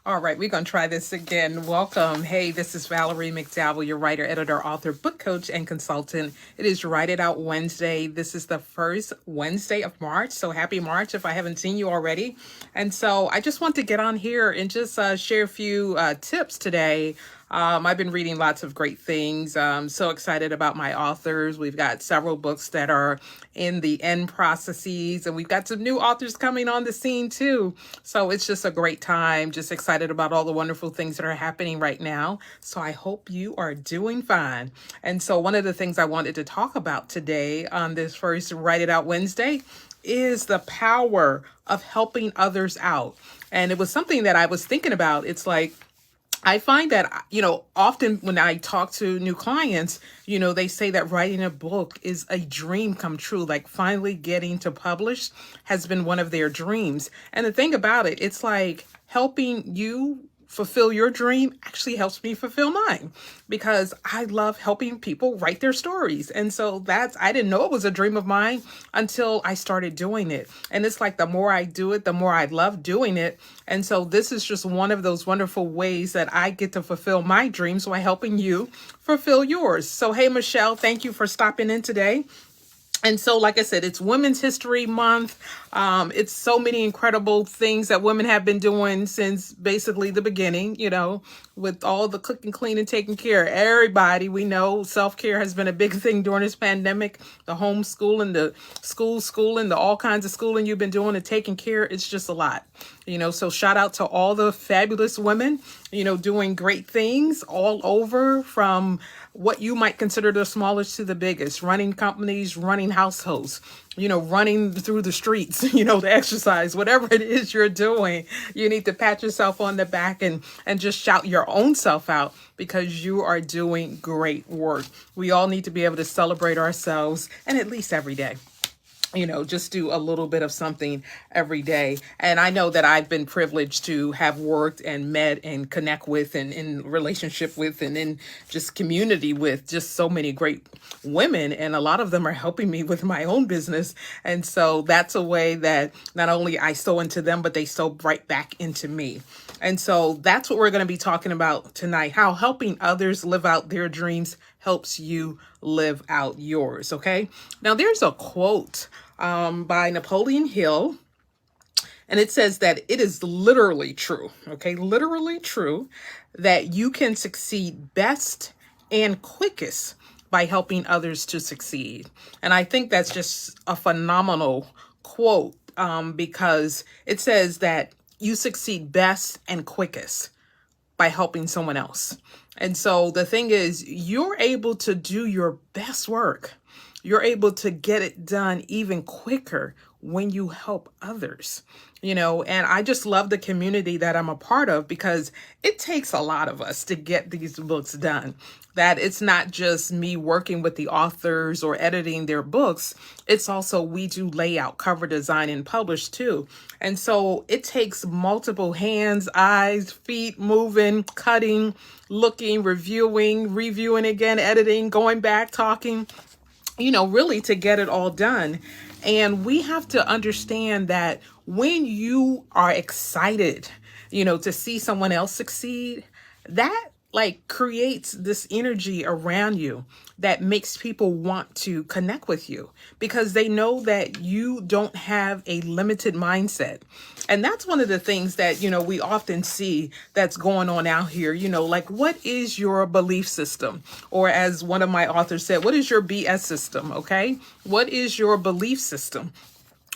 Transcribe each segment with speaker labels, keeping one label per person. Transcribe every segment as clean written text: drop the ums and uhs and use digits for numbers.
Speaker 1: All right, we're going to try this again. Welcome. Hey, this is Valerie McDowell, your writer, editor, author, book coach, and consultant. It is Write It Out Wednesday. This is the first Wednesday of March. So happy March if I haven't seen you already. And so I just want to get on here and just share a few tips today. I've been reading lots of great things. I'm so excited about my authors. We've got several books that are in the end processes, and we've got some new authors coming on the scene too. So it's just a great time. Just excited about all the wonderful things that are happening right now. So I hope you are doing fine. And so one of the things I wanted to talk about today on this first Write It Out Wednesday is the power of helping others out. And it was something that I was thinking about. It's like, I find that, often when I talk to new clients, they say that writing a book is a dream come true. Like finally getting to publish has been one of their dreams. And the thing about it, it's like helping you fulfill your dream actually helps me fulfill mine because I love helping people write their stories. And so I didn't know it was a dream of mine until I started doing it. And it's like the more I do it, the more I love doing it. And so this is just one of those wonderful ways that I get to fulfill my dreams by helping you fulfill yours. So, hey, Michelle, thank you for stopping in today. And so, like I said, it's Women's History Month. It's so many incredible things that women have been doing since basically the beginning, with all the cooking, cleaning, taking care of everybody. We know self-care has been a big thing during this pandemic. The homeschooling, the schooling, the all kinds of schooling you've been doing and taking care. It's just a lot, so shout out to all the fabulous women, doing great things all over from what you might consider the smallest to the biggest, running companies, running households, running through the streets, the exercise, whatever it is you're doing, you need to pat yourself on the back and just shout your own self out because you are doing great work. We all need to be able to celebrate ourselves and at least every day. Just do a little bit of something every day. And I know that I've been privileged to have worked and met and connect with and in relationship with and in just community with just so many great women. And a lot of them are helping me with my own business. And so that's a way that not only I sow into them, but they sow right back into me. And so that's what we're going to be talking about tonight, how helping others live out their dreams helps you live out yours. Okay. Now there's a quote by Napoleon Hill, and it says that it is literally true. Okay. Literally true that you can succeed best and quickest by helping others to succeed. And I think that's just a phenomenal quote because it says that you succeed best and quickest by helping someone else. And so the thing is, you're able to do your best work. You're able to get it done even quicker when you help others, and I just love the community that I'm a part of because it takes a lot of us to get these books done. That it's not just me working with the authors or editing their books. It's also we do layout, cover design, and publish too. And so it takes multiple hands, eyes, feet moving, cutting, looking, reviewing again, editing, going back, talking, really to get it all done. And we have to understand that when you are excited, to see someone else succeed, that creates this energy around you that makes people want to connect with you because they know that you don't have a limited mindset. And that's one of the things that, we often see that's going on out here, what is your belief system? Or as one of my authors said, what is your BS system? Okay. What is your belief system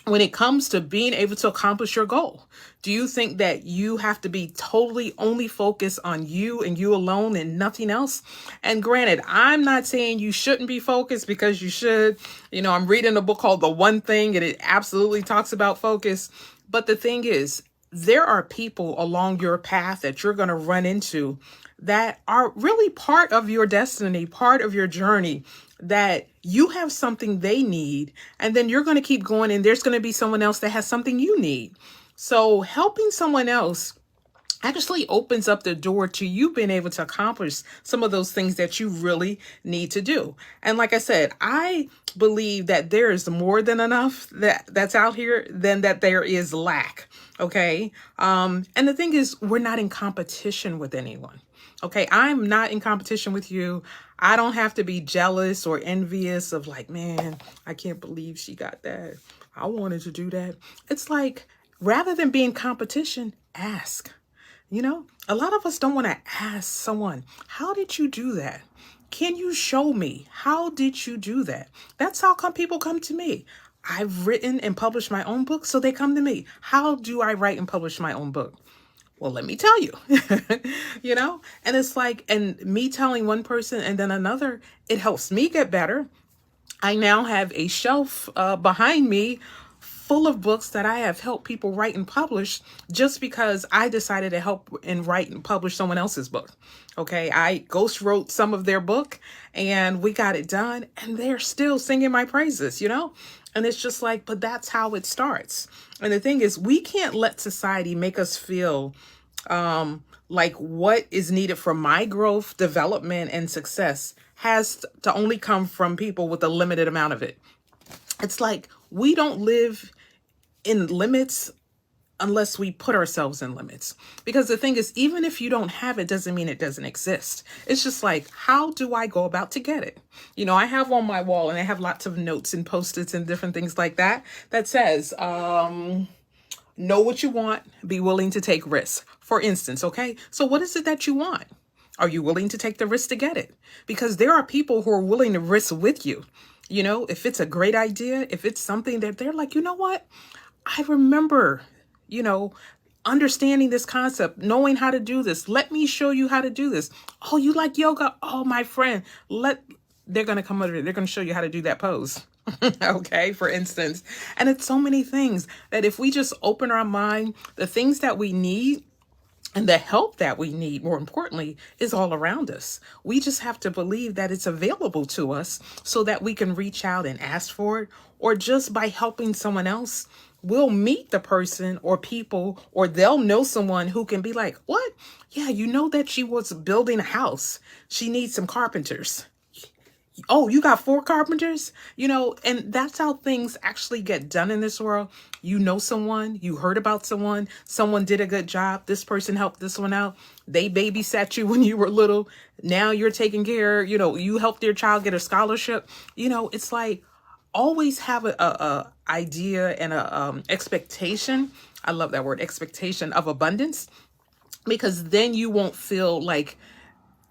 Speaker 1: when it comes to being able to accomplish your goal? Do you think that you have to be totally only focused on you and you alone and nothing else? And granted, I'm not saying you shouldn't be focused because you should. I'm reading a book called The One Thing and it absolutely talks about focus. But the thing is, there are people along your path that you're going to run into that are really part of your destiny, part of your journey, that you have something they need, and then you're going to keep going and there's going to be someone else that has something you need. So helping someone else actually opens up the door to you being able to accomplish some of those things that you really need to do. And like I said, I believe that there is more than enough that's out here than that there is lack. Okay. And the thing is, we're not in competition with anyone. Okay. I'm not in competition with you. I don't have to be jealous or envious of like, man, I can't believe she got that. I wanted to do that. It's like, rather than being competition, ask. You know, a lot of us don't want to ask someone, how did you do that? Can you show me? How did you do that? That's how come people come to me. I've written and published my own book, so they come to me. How do I write and publish my own book? Well, let me tell you, you know, and it's like, and me telling one person and then another, it helps me get better. I now have a shelf behind me full of books that I have helped people write and publish just because I decided to help and write and publish someone else's book. Okay, I ghost wrote some of their book and we got it done and they're still singing my praises, you know? And it's just like, but that's how it starts. And the thing is, we can't let society make us feel like what is needed for my growth, development, and success has to only come from people with a limited amount of it. It's like we don't live in limits unless we put ourselves in limits. Because the thing is, even if you don't have it, doesn't mean it doesn't exist. It's just like, how do I go about to get it? You know, I have on my wall and I have lots of notes and post-its and different things like that, that says, know what you want, be willing to take risks. For instance, okay? So what is it that you want? Are you willing to take the risk to get it? Because there are people who are willing to risk with you. You know, if it's a great idea, if it's something that they're like, you know what? I remember, you know, understanding this concept, knowing how to do this. Let me show you how to do this. Oh, you like yoga? Oh, my friend, they're going to come over. They're going to show you how to do that pose. Okay, for instance. And it's so many things that if we just open our mind, the things that we need and the help that we need, more importantly, is all around us. We just have to believe that it's available to us so that we can reach out and ask for it, or just by helping someone else, we'll meet the person or people, or they'll know someone who can be like, what? Yeah, you know that she was building a house. She needs some carpenters. Oh, you got 4 carpenters, you know, and that's how things actually get done in this world. You know, someone, you heard about someone did a good job. This person helped this one out. They babysat you when you were little. Now you're taking care, you know, you helped your child get a scholarship. You know, it's like always have a idea and a expectation. I love that word, expectation of abundance, because then you won't feel like,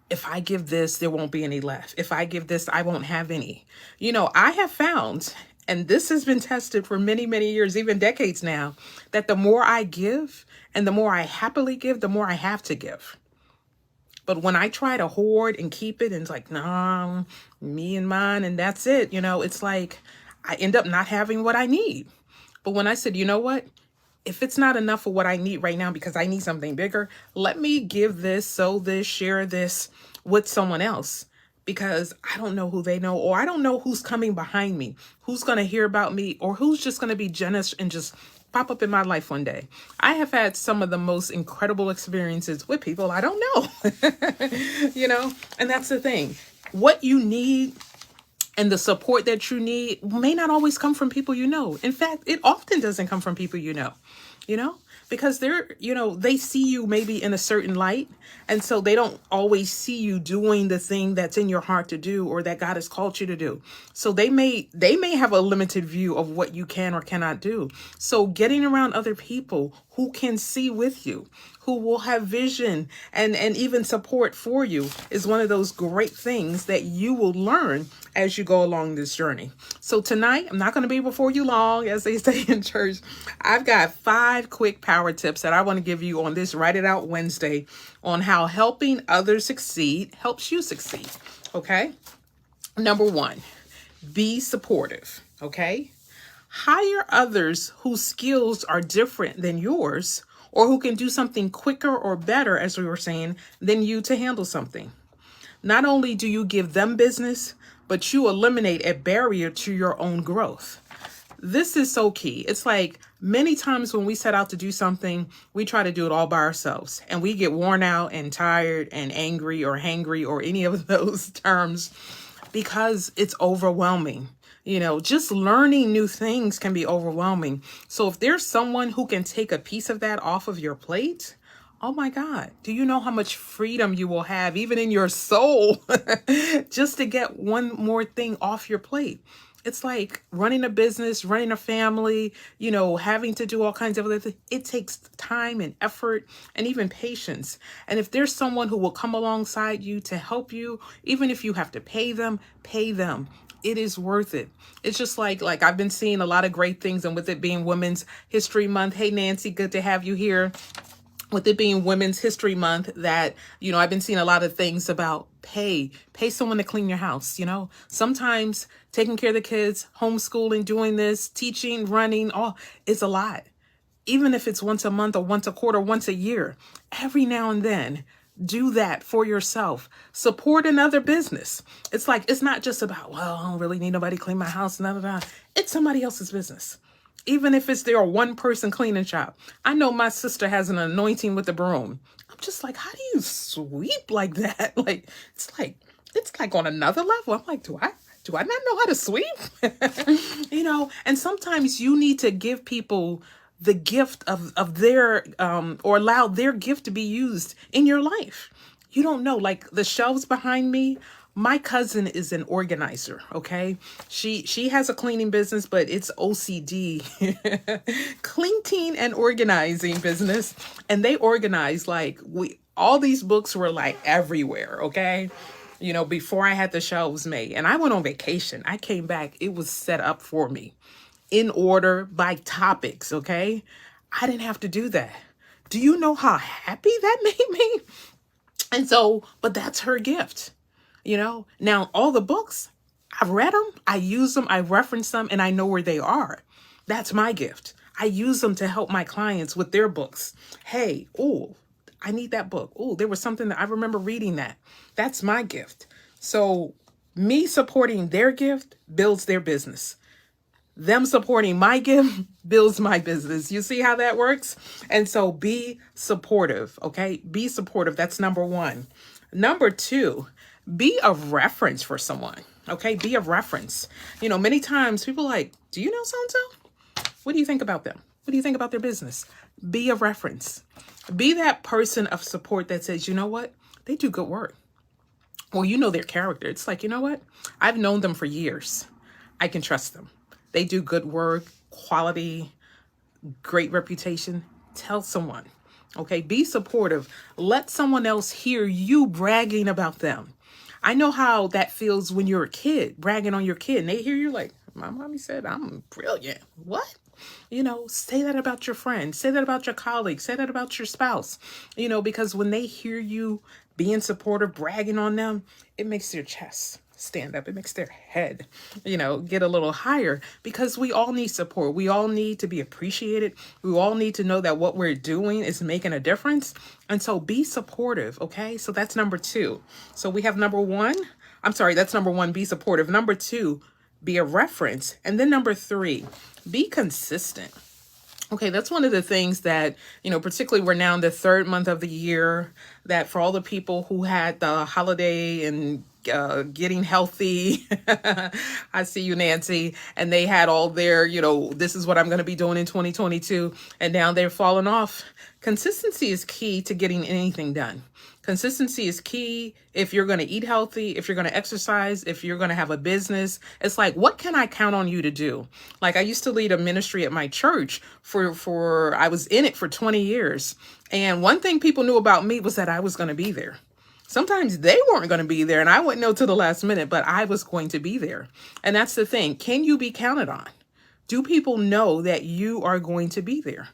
Speaker 1: if I give this, there won't be any left. If I give this, I won't have any. You know, I have found, and this has been tested for many, many years, even decades now, that the more I give and the more I happily give, the more I have to give. But when I try to hoard and keep it and it's like, nah, me and mine, and that's it, you know, it's like I end up not having what I need. But when I said, you know what? If it's not enough for what I need right now because I need something bigger, let me give this, sow this, share this with someone else, because I don't know who they know, or I don't know who's coming behind me, who's going to hear about me, or who's just going to be generous and just pop up in my life one day. I have had some of the most incredible experiences with people I don't know, you know, and that's the thing. What you need and the support that you need may not always come from people you know. In fact, it often doesn't come from people you know, because they're, you know, they see you maybe in a certain light. And so they don't always see you doing the thing that's in your heart to do, or that God has called you to do. So they may have a limited view of what you can or cannot do. So getting around other people who can see with you, who will have vision and even support for you, is one of those great things that you will learn as you go along this journey. So tonight, I'm not going to be before you long, as they say in church. I've got 5 quick power tips that I want to give you on this Write It Out Wednesday on how helping others succeed helps you succeed. Okay. Number 1, be supportive. Okay. Hire others whose skills are different than yours, or who can do something quicker or better, as we were saying, than you to handle something. Not only do you give them business, but you eliminate a barrier to your own growth. this is so key. It's like many times when we set out to do something, we try to do it all by ourselves and we get worn out and tired and angry or hangry or any of those terms because it's overwhelming. Just learning new things can be overwhelming. So if there's someone who can take a piece of that off of your plate, oh my God, do you know how much freedom you will have, even in your soul, just to get one more thing off your plate? It's like running a business, running a family, having to do all kinds of other things. It takes time and effort and even patience. And if there's someone who will come alongside you to help you, even if you have to pay them, pay them. It is worth it. It's just like I've been seeing a lot of great things, and with it being Women's History Month. Hey, Nancy, good to have you here. With it being Women's History Month, that, I've been seeing a lot of things about pay someone to clean your house. Sometimes taking care of the kids, homeschooling, doing this, teaching, running, all is a lot. Even if it's once a month or once a quarter, once a year, every now and then, do that for yourself. Support another business. It's like, it's not just about, well, I don't really need nobody to clean my house. It's somebody else's business. Even if it's their one person cleaning shop. I know my sister has an anointing with the broom. I'm just like, how do you sweep like that? It's like on another level. I'm like, do I not know how to sweep? And sometimes you need to give people the gift of their, or allow their gift to be used in your life. You don't know, like the shelves behind me, my cousin is an organizer, okay? She has a cleaning business, but it's OCD, cleaning and organizing business. And they organize all these books were like everywhere, okay? Before I had the shelves made. And I went on vacation. I came back, it was set up for me in order by topics, okay? I didn't have to do that. Do you know how happy that made me? And so, but that's her gift. Now all the books, I've read them, I use them, I reference them, and I know where they are. That's my gift. I use them to help my clients with their books. Hey, I need that book. There was something that I remember reading that. That's my gift. So me supporting their gift builds their business. Them supporting my gift builds my business. You see how that works? And so be supportive, okay? Be supportive. That's number one. Number two, be a reference for someone, okay? Be a reference. Many times people are like, do you know so-and-so? What do you think about them? What do you think about their business? Be a reference. Be that person of support that says, you know what? They do good work. Well, their character. It's like, you know what? I've known them for years. I can trust them. They do good work, quality, great reputation. Tell someone, okay? Be supportive. Let someone else hear you bragging about them. I know how that feels when you're a kid, bragging on your kid, and they hear you like, my mommy said I'm brilliant. What? Say that about your friends, say that about your colleagues, say that about your spouse, because when they hear you being supportive, bragging on them, it makes their chest stand up. It makes their head, get a little higher, because we all need support. We all need to be appreciated. We all need to know that what we're doing is making a difference. And so be supportive. Okay. So that's number two. So we have number one. That's number one, be supportive. Number two, be a reference. And then number three, be consistent. Okay, that's one of the things that, particularly we're now in the third month of the year, that for all the people who had the holiday and getting healthy, I see you, Nancy, and they had all their, this is what I'm going to be doing in 2022, and now they're falling off. Consistency is key to getting anything done. Consistency is key if you're going to eat healthy, if you're going to exercise, if you're going to have a business. It's like, what can I count on you to do? Like, I used to lead a ministry at my church I was in it for 20 years. And one thing people knew about me was that I was going to be there. Sometimes they weren't going to be there and I wouldn't know till the last minute, but I was going to be there. And that's the thing. Can you be counted on? Do people know that you are going to be there?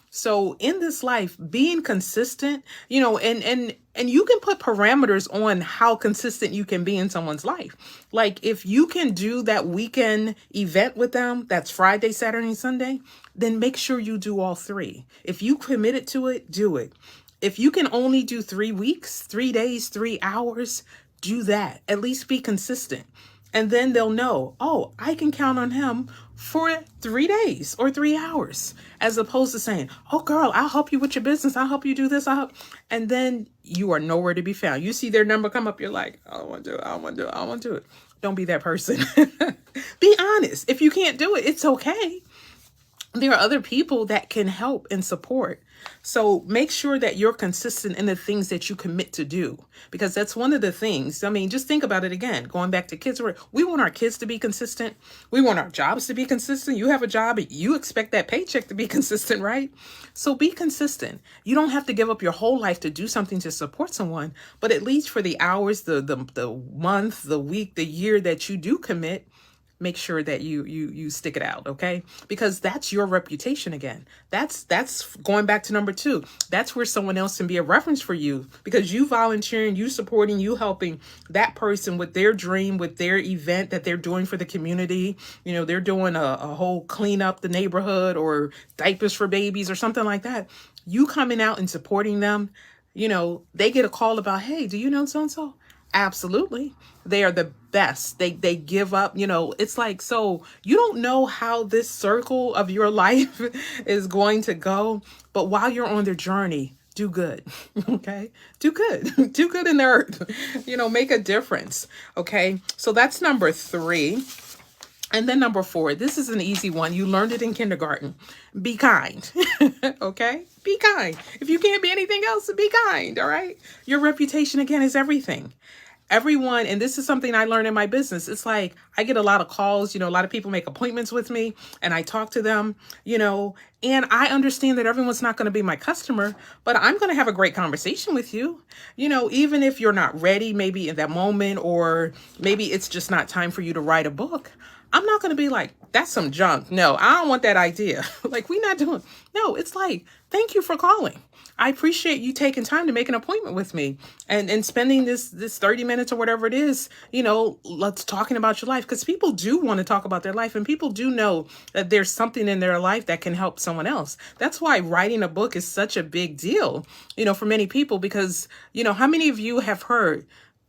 Speaker 1: So in this life, being consistent, and you can put parameters on how consistent you can be in someone's life. Like if you can do that weekend event with them, that's Friday, Saturday, and Sunday, then make sure you do all three. If you committed to it, do it. If you can only do 3 weeks, 3 days, 3 hours, do that. At least be consistent. And then they'll know, I can count on him for 3 days or 3 hours, as opposed to saying, oh girl, I'll help you with your business. I'll help you do this. And then you are nowhere to be found. You see their number come up. You're like, I don't want to do it. I don't want to do it. I don't want to do it. Don't be that person. Be honest. If you can't do it, it's okay. There are other people that can help and support. So make sure that you're consistent in the things that you commit to do, because that's one of the things. I mean, just think about it again. Going back to kids, we want our kids to be consistent. We want our jobs to be consistent. You have a job, you expect that paycheck to be consistent, right? So be consistent. You don't have to give up your whole life to do something to support someone, but at least for the hours, the month, the week, the year that you do commit, make sure that you stick it out, okay? Because that's your reputation again. That's going back to number 2. That's where someone else can be a reference for you, because you volunteering, you supporting, you helping that person with their dream, with their event that they're doing for the community. You know, they're doing a whole clean up the neighborhood or diapers for babies or something like that. You coming out and supporting them, you know, they get a call about, hey, do you know so-and-so? Absolutely. They are the best. They give up, you know, it's like, so you don't know how this circle of your life is going to go, but while you're on their journey, do good. Okay. Do good. Do good in the earth, you know, make a difference. Okay. So that's number 3. And then number 4, this is an easy one. You learned it in kindergarten. Be kind. Okay? Be kind. If you can't be anything else, be kind. All right? Your reputation, again, is everything. Everyone, and this is something I learned in my business. It's like I get a lot of calls, you know, a lot of people make appointments with me and I talk to them, you know, and I understand that everyone's not going to be my customer, but I'm going to have a great conversation with you. You know, even if you're not ready, maybe in that moment, or maybe it's just not time for you to write a book. I'm not going to be like, that's some junk. No, I don't want that idea. Like, we're not doing. No, it's like, thank you for calling. I appreciate you taking time to make an appointment with me and spending this 30 minutes or whatever it is, you know, let's talking about your life, because people do want to talk about their life and people do know that there's something in their life that can help someone else. That's why writing a book is such a big deal, you know, for many people, because, you know, how many of you have heard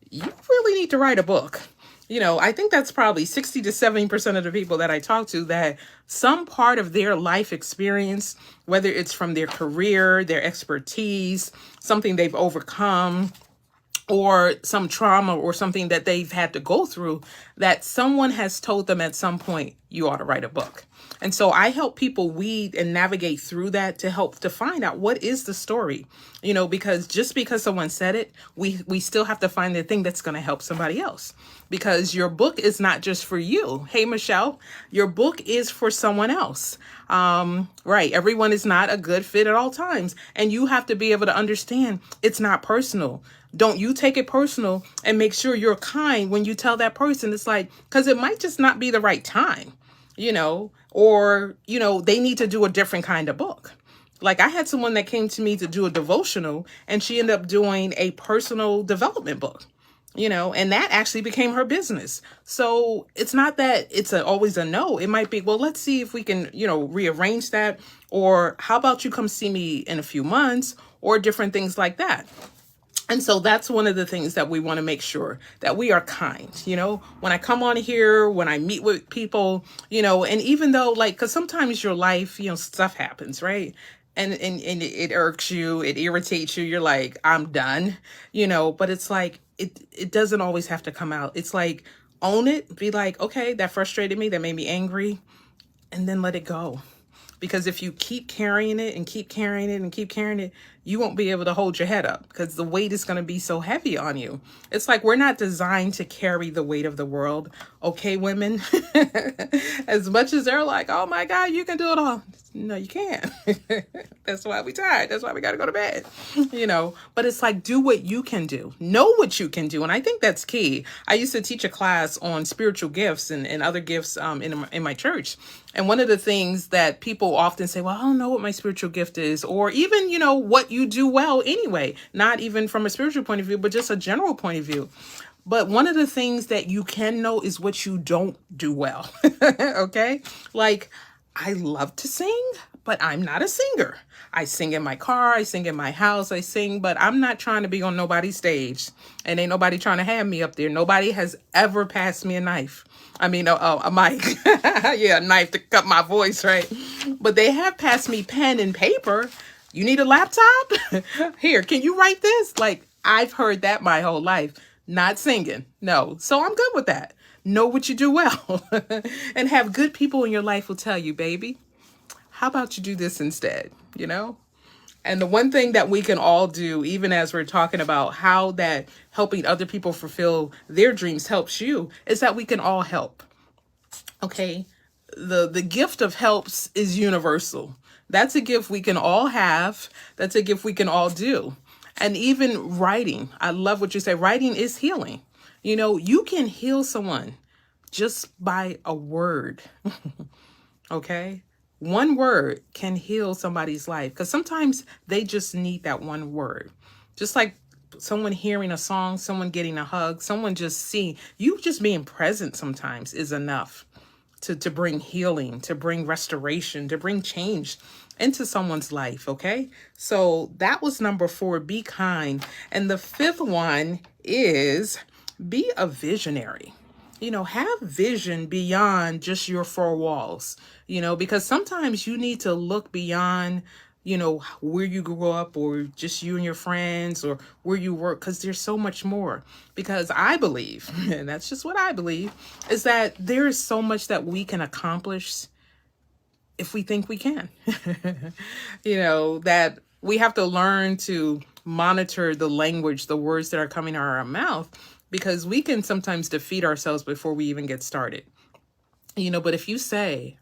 Speaker 1: you really need to write a book? You know, I think that's probably 60 to 70% of the people that I talk to, that some part of their life experience, whether it's from their career, their expertise, something they've overcome, or some trauma or something that they've had to go through, that someone has told them at some point, you ought to write a book. And so I help people weed and navigate through that to help to find out what is the story, you know, because just because someone said it, we still have to find the thing that's going to help somebody else, because your book is not just for you. Hey, Michelle, your book is for someone else. Right. Everyone is not a good fit at all times. And you have to be able to understand it's not personal. Don't you take it personal, and make sure you're kind when you tell that person. It's like, because it might just not be the right time, you know, or, you know, they need to do a different kind of book. Like, I had someone that came to me to do a devotional, and she ended up doing a personal development book, you know, and that actually became her business. So it's not that it's always a no. It might be, well, let's see if we can, you know, rearrange that. Or how about you come see me in a few months, or different things like that. And so that's one of the things that we want to make sure that we are kind, you know, when I come on here, when I meet with people, you know, and even though, like, because sometimes your life, you know, stuff happens, right? And it irks you, it irritates you. You're like, I'm done, you know, but it's like, it doesn't always have to come out. It's like, own it, be like, okay, that frustrated me, that made me angry, and then let it go. Because if you keep carrying it and keep carrying it and keep carrying it, you won't be able to hold your head up, because the weight is going to be so heavy on you. It's like, we're not designed to carry the weight of the world. Okay, women, as much as they're like, oh my God, you can do it all. No, you can't. That's why we tired. That's why we got to go to bed, you know, but it's like, do what you can do, know what you can do. And I think that's key. I used to teach a class on spiritual gifts and other gifts in my church. And one of the things that people often say, well, I don't know what my spiritual gift is, or even, you know, what you do well anyway, not even from a spiritual point of view, but just a general point of view. But one of the things that you can know is what you don't do well. Okay. Like, I love to sing, but I'm not a singer. I sing in my car, I sing in my house, I sing, but I'm not trying to be on nobody's stage. And ain't nobody trying to have me up there. Nobody has ever passed me a knife. I mean, a mic. Yeah, a knife to cut my voice, right? But they have passed me pen and paper. You need a laptop? Here, can you write this? Like, I've heard that my whole life. Not singing. No. So I'm good with that. Know what you do well. And have good people in your life will tell you, baby, how about you do this instead? You know? And the one thing that we can all do, even as we're talking about how that helping other people fulfill their dreams helps you, is that we can all help. Okay? The gift of helps is universal. That's a gift we can all have. That's a gift we can all do. And even writing. I love what you say. Writing is healing. You know, you can heal someone just by a word. Okay? One word can heal somebody's life because sometimes they just need that one word. Just like someone hearing a song, someone getting a hug, someone just seeing you, just being present sometimes is enough to bring healing, to bring restoration, to bring change into someone's life. Okay. So that was number 4, be kind. And the 5th one is be a visionary. You know, have vision beyond just your 4 walls, you know, because sometimes you need to look beyond, you know, where you grew up or just you and your friends or where you work, because there's so much more. Because I believe, and that's just what I believe, is that there is so much that we can accomplish if we think we can. You know, that we have to learn to monitor the language, the words that are coming out of our mouth, because we can sometimes defeat ourselves before we even get started. You know, but if you say,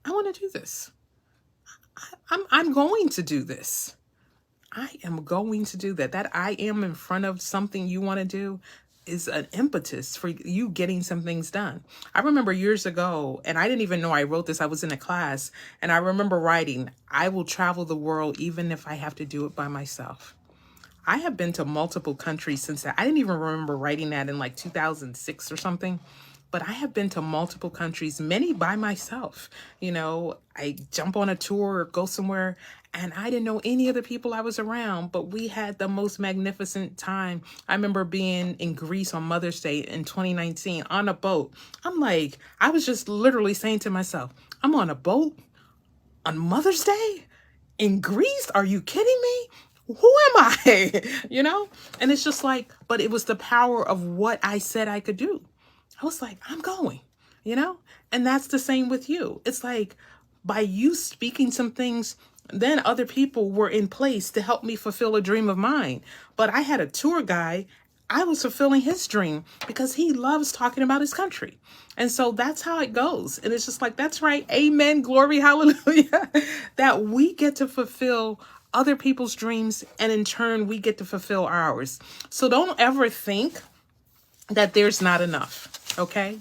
Speaker 1: I want to do this, I'm going to do this. I am going to do that. That I am in front of something you want to do is an impetus for you getting some things done. I remember years ago, and I didn't even know I wrote this. I was in a class and I remember writing, I will travel the world even if I have to do it by myself. I have been to multiple countries since that. I didn't even remember writing that in like 2006 or something. But I have been to multiple countries, many by myself. You know, I jump on a tour or go somewhere and I didn't know any of the people I was around, but we had the most magnificent time. I remember being in Greece on Mother's Day in 2019 on a boat. I'm like, I was just literally saying to myself, I'm on a boat on Mother's Day in Greece? Are you kidding me? Who am I? You know? And it's just like, but it was the power of what I said I could do. I was like, I'm going, you know? And that's the same with you. It's like by you speaking some things, then other people were in place to help me fulfill a dream of mine. But I had a tour guide. I was fulfilling his dream because he loves talking about his country. And so that's how it goes. And it's just like, that's right. Amen. Glory. Hallelujah. That we get to fulfill other people's dreams, and in turn, we get to fulfill ours. So don't ever think that there's not enough, okay?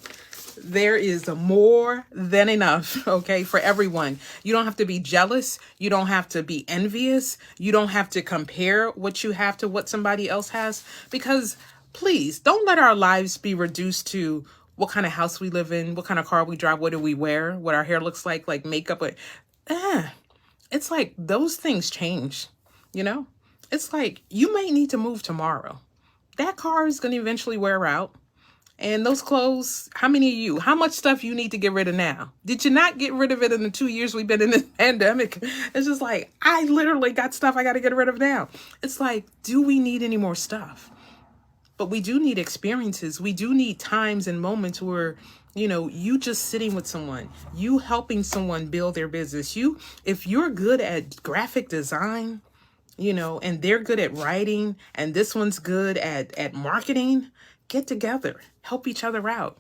Speaker 1: There is more than enough, okay, for everyone. You don't have to be jealous. You don't have to be envious. You don't have to compare what you have to what somebody else has, because please don't let our lives be reduced to what kind of house we live in, what kind of car we drive, what do we wear, what our hair looks like makeup. It's like those things change, you know? It's like you may need to move tomorrow. That car is going to eventually wear out. And those clothes, how much stuff you need to get rid of now? Did you not get rid of it in the 2 years we've been in this pandemic? It's just like, I literally got stuff I got to get rid of now. It's like, do we need any more stuff? But we do need experiences. We do need times and moments where, you know, you just sitting with someone, you helping someone build their business. If you're good at graphic design, you know, and they're good at writing, and this one's good at marketing, get together, help each other out,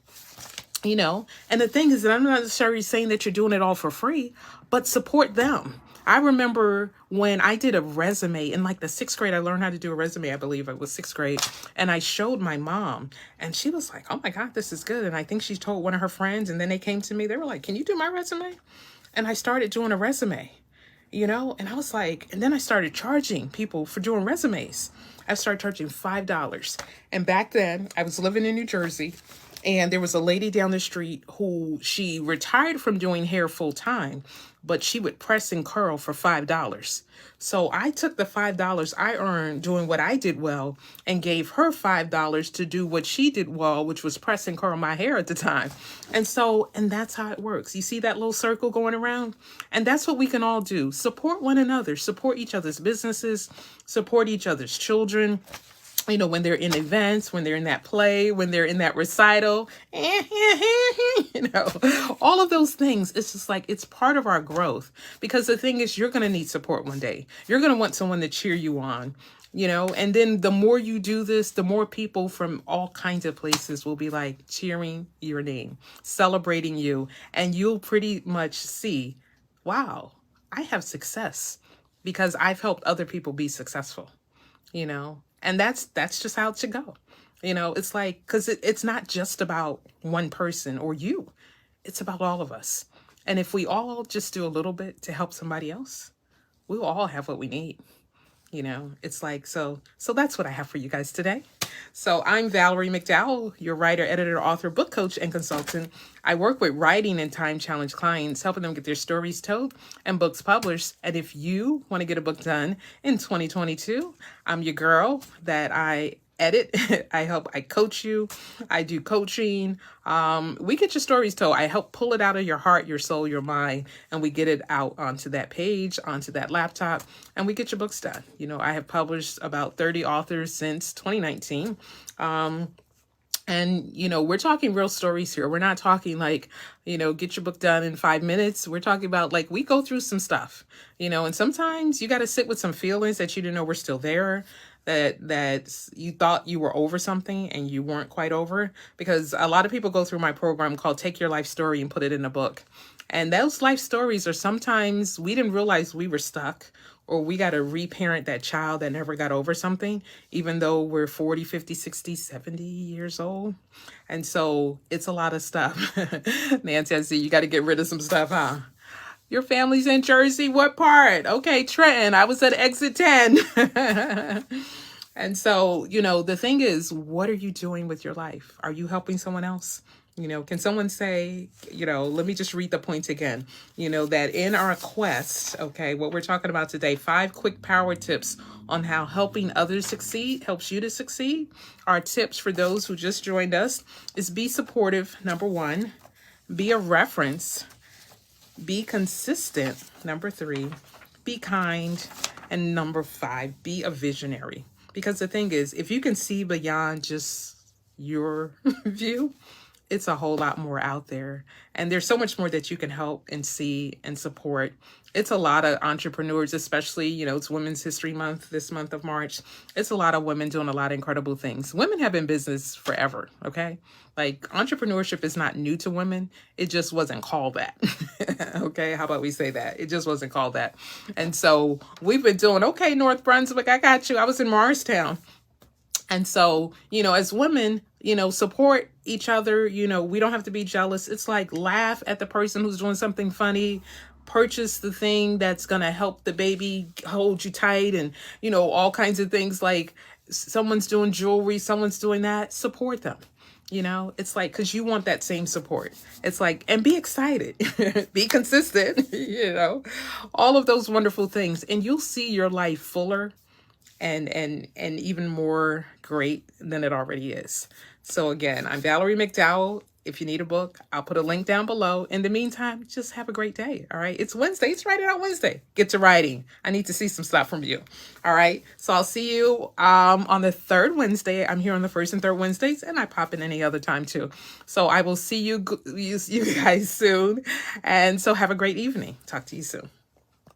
Speaker 1: you know. And the thing is that I'm not necessarily saying that you're doing it all for free, but support them. I remember when I did a resume in like the 6th grade, I learned how to do a resume. I believe it was 6th grade. And I showed my mom and she was like, oh my God, this is good. And I think she told one of her friends, and then they came to me, they were like, can you do my resume? And I started doing a resume, you know, and I was like, and then I started charging people for doing resumes. I started charging $5. And back then I was living in New Jersey And there was a lady down the street who she retired from doing hair full time, but she would press and curl for $5. So I took the $5 I earned doing what I did well and gave her $5 to do what she did well, which was press and curl my hair at the time. And that's how it works. You see that little circle going around? And that's what we can all do. Support one another, support each other's businesses, support each other's children. When they're in events, when they're in that play, when they're in that recital, all of those things. It's just like, it's part of our growth, because the thing is, you're going to need support one day. You're going to want someone to cheer you on, and then the more you do this, the more people from all kinds of places will be like cheering your name, celebrating you. And you'll pretty much see, wow, I have success because I've helped other people be successful. And that's just how it should go. It's like, because it's not just about one person or you, it's about all of us. And if we all just do a little bit to help somebody else, we will all have what we need. It's like, so that's what I have for you guys today. So I'm Valerie McDowell, your writer, editor, author, book coach, and consultant. I work with writing and time challenge clients, helping them get their stories told and books published. And if you want to get a book done in 2022, I'm your girl that I edit. I coach you. I do coaching. We get your stories told. I help pull it out of your heart, your soul, your mind, and we get it out onto that page, onto that laptop, and we get your books done. I have published about 30 authors since 2019. And, we're talking real stories here. We're not talking like, get your book done in 5 minutes. We're talking about like, we go through some stuff, and sometimes you got to sit with some feelings that you didn't know were still there, that you thought you were over something and you weren't quite over. Because a lot of people go through my program called Take Your Life Story and put it in a book. And those life stories are sometimes we didn't realize we were stuck, or we got to reparent that child that never got over something, even though we're 40, 50, 60, 70 years old. And so it's a lot of stuff. Nancy, I see you got to get rid of some stuff, huh? Your family's in Jersey. What part? Okay, Trenton. I was at exit 10. And so, the thing is, what are you doing with your life? Are you helping someone else? Can someone say, let me just read the points again, that in our quest, okay, what we're talking about today, 5 quick power tips on how helping others succeed helps you to succeed. Our tips for those who just joined us is be supportive, number 1, be a reference, be consistent, number 3, be kind, and number 5, be a visionary. Because the thing is, if you can see beyond just your view, it's a whole lot more out there. And there's so much more that you can help and see and support. It's a lot of entrepreneurs, especially, it's Women's History Month, this month of March. It's a lot of women doing a lot of incredible things. Women have been in business forever, okay? Like, entrepreneurship is not new to women. It just wasn't called that, okay? How about we say that? It just wasn't called that. And so we've been doing, okay, North Brunswick, I got you. I was in Morristown. And so, as women, support each other. We don't have to be jealous. It's like, laugh at the person who's doing something funny, purchase the thing that's going to help the baby hold you tight, and, all kinds of things. Like, someone's doing jewelry, someone's doing that, support them. It's like, because you want that same support. It's like, and be excited, be consistent, all of those wonderful things. And you'll see your life fuller and even more great than it already is. So again, I'm Valerie McDowell. If you need a book, I'll put a link down below. In the meantime, just have a great day. All right. It's Wednesday. It's Write It Out Wednesday. Get to writing. I need to see some stuff from you. All right. So I'll see you on the 3rd Wednesday. I'm here on the 1st and 3rd Wednesdays, and I pop in any other time too. So I will see you guys soon. And so have a great evening. Talk to you soon.